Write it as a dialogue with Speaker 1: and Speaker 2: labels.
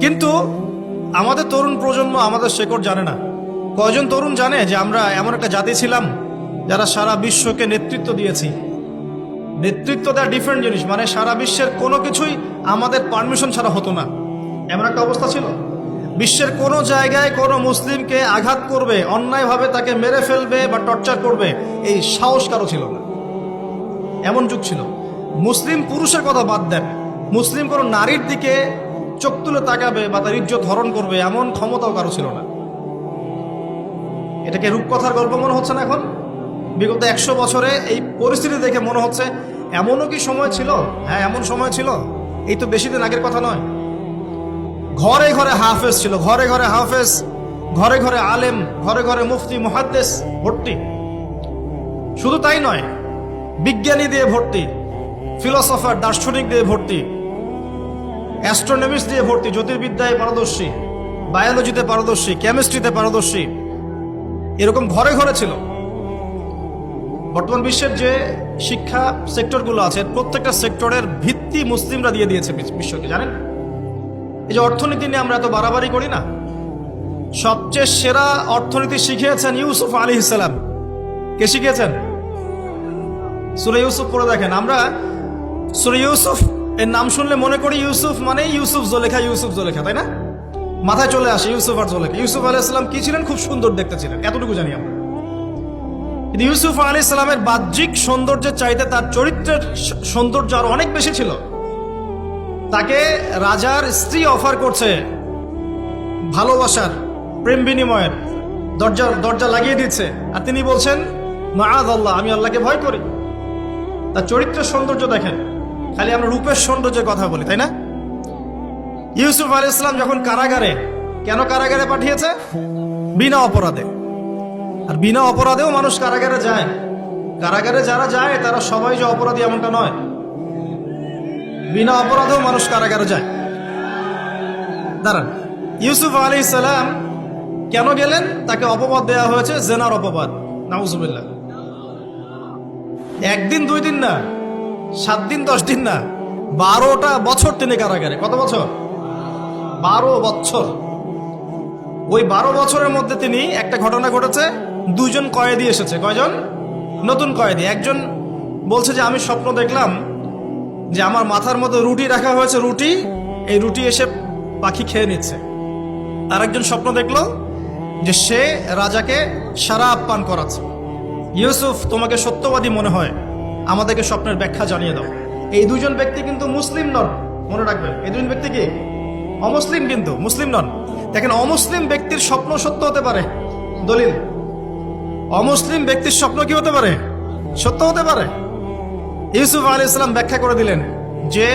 Speaker 1: কিন্তু আমাদের তরুণ প্রজন্ম আমাদের শেকড় জানে না। কয়জন তরুণ জানে যে আমরা এমন একটা জাতি ছিলাম যারা সারা বিশ্বকে নেতৃত্ব দিয়েছি? নেতৃত্ব দেওয়া ডিফারেন্ট জিনিস, মানে সারা বিশ্বের কোনো কিছুই আমাদের পারমিশন ছাড়া হতো না, এমন একটা অবস্থা ছিল। বিশ্বের কোনো জায়গায় কোনো মুসলিমকে আঘাত করবে, অন্যায়ভাবে তাকে মেরে ফেলবে বা টর্চার করবে, এই সাহস কারো ছিল না। এমন যুগ ছিল। মুসলিম পুরুষের কথা বাদ দেন, মুসলিম কোনো নারীর দিকে চোখ তুলে তাকাবে বা তার ইজ্জত হরণ করবে এমন ক্ষমতাও কারো ছিল না। এটাকে রূপকথার গল্প মনে হচ্ছে না এখন? বিগত 100 বছরে এই পরিস্থিতি দেখে মনে হচ্ছে এমনও কি সময় ছিল? হ্যাঁ, এমন সময় ছিল। এই তো বেশি দিন আগের কথা নয়। ঘরে ঘরে হাফেজ ছিল, ঘরে ঘরে হাফেজ, ঘরে ঘরে আলেম, ঘরে ঘরে মুফতি মুহাদ্দিস ভর্তি। শুধু তাই নয়, বিজ্ঞানী দিয়ে ভর্তি, ফিলোসফার দার্শনিক দিয়ে ভর্তি, অ্যাস্ট্রোনমিস্ট দিয়ে ভর্তি, জ্যোতির্বিদ্যায় পারদর্শী, বায়োলজিতে পারদর্শী, কেমিস্ট্রিতে পারদর্শী, এরকম ঘরে ঘরে ছিল। বর্তমান বিশ্বের যে শিক্ষা সেক্টরগুলো আছে, প্রত্যেকটা সেক্টরের ভিত্তি মুসলিমরা দিয়ে দিয়েছে বিশ্বকে, জানেন? এই যে অর্থনীতি নিয়ে আমরা এত বাড়াবাড়ি করি না, সবচেয়ে সেরা অর্থনীতি শিখিয়েছেন ইউসুফ আলাইহিস সালাম। কে শিখিয়েছেন? সূরা ইউসুফ পড়ে দেখেন। আমরা সূরা ইউসুফ এর নাম শুনলে মনে করি ইউসুফ মানে ইউসুফ জোলেখা, ইউসুফ জোলেখা, তাই না? মাথায় চলে আসে ইউসুফ আর জোলেখা। ইউসুফ আলাইহিস সালাম কি ছিলেন? খুব সুন্দর দেখতে ছিলেন, এতটুকু জানি আমরা। কিন্তু ইউসুফ আলাইহিস সালামের বাহ্যিক সৌন্দর্যের চাইতে তার চরিত্রের সৌন্দর্য আরো অনেক বেশি ছিল। তাকে রাজার স্ত্রী অফার করছে ভালোবাসার, প্রেম বিনিময়ের, দরজা লাগিয়ে দিচ্ছে, আর তিনি বলছেন মাআযাল্লাহ, আমি আল্লাহকে ভয় করি। তার চরিত্রের সৌন্দর্য দেখেন। খালি আমরা রূপের সৌন্দর্যের কথা বলি, তাই না? ইউসুফ আলাইহিস সালাম যখন কারাগারে, কেন কারাগারে পাঠিয়েছে? বিনা অপরাধে। আর বিনা অপরাধেও মানুষ কারাগারে যায়। কারাগারে যারা যায় তারা সবাই যে অপরাধী এমনটা নয়। বিনা অপরাধেও মানুষ কারাগারে যায়। দাঁড়ান, ইউসুফ আলাইহিস সালাম কেন গেলেন? তাকে অপবাদ দেওয়া হয়েছে, জেনার অপবাদ, নাউজুবিল্লাহ। 1 দিন 2 দিন না, 7 দিন 10 দিন না, 12টা বছর তিনি কারাগারে। কত বছর? 12 বছর। ওই 12 বছরের মধ্যে তিনি, একটা ঘটনা ঘটেছে, 2 জন কয়েদি এসেছে। কয়জন? নতুন কয়েদি। একজন বলছে যে আমি স্বপ্ন দেখলাম যে আমার মাথার মধ্যে রুটি রাখা হয়েছে, এই রুটি এসে পাখি খেয়ে নিচ্ছে। আর একজন স্বপ্ন দেখলো যে সে রাজাকে শরাব পান করাচ্ছে। ইউসুফ, তোমাকে সত্যবাদী মনে হয়, আমাদেরকে স্বপ্নের ব্যাখ্যা জানিয়ে দাও। এই 2 জন ব্যক্তি কিন্তু মুসলিম নন, মনে রাখবেন। এই 2 জন ব্যক্তি কি? অমুসলিম, কিন্তু মুসলিম নন। দেখেন, অমুসলিম ব্যক্তির স্বপ্ন সত্য হতে পারে। দলিল, অমুসলিম ব্যক্তির স্বপ্ন কি হতে পারে? সত্য হতে পারে। ইউসুফ আলাইহিস সালাম ব্যাখ্যা করে দিলেন যে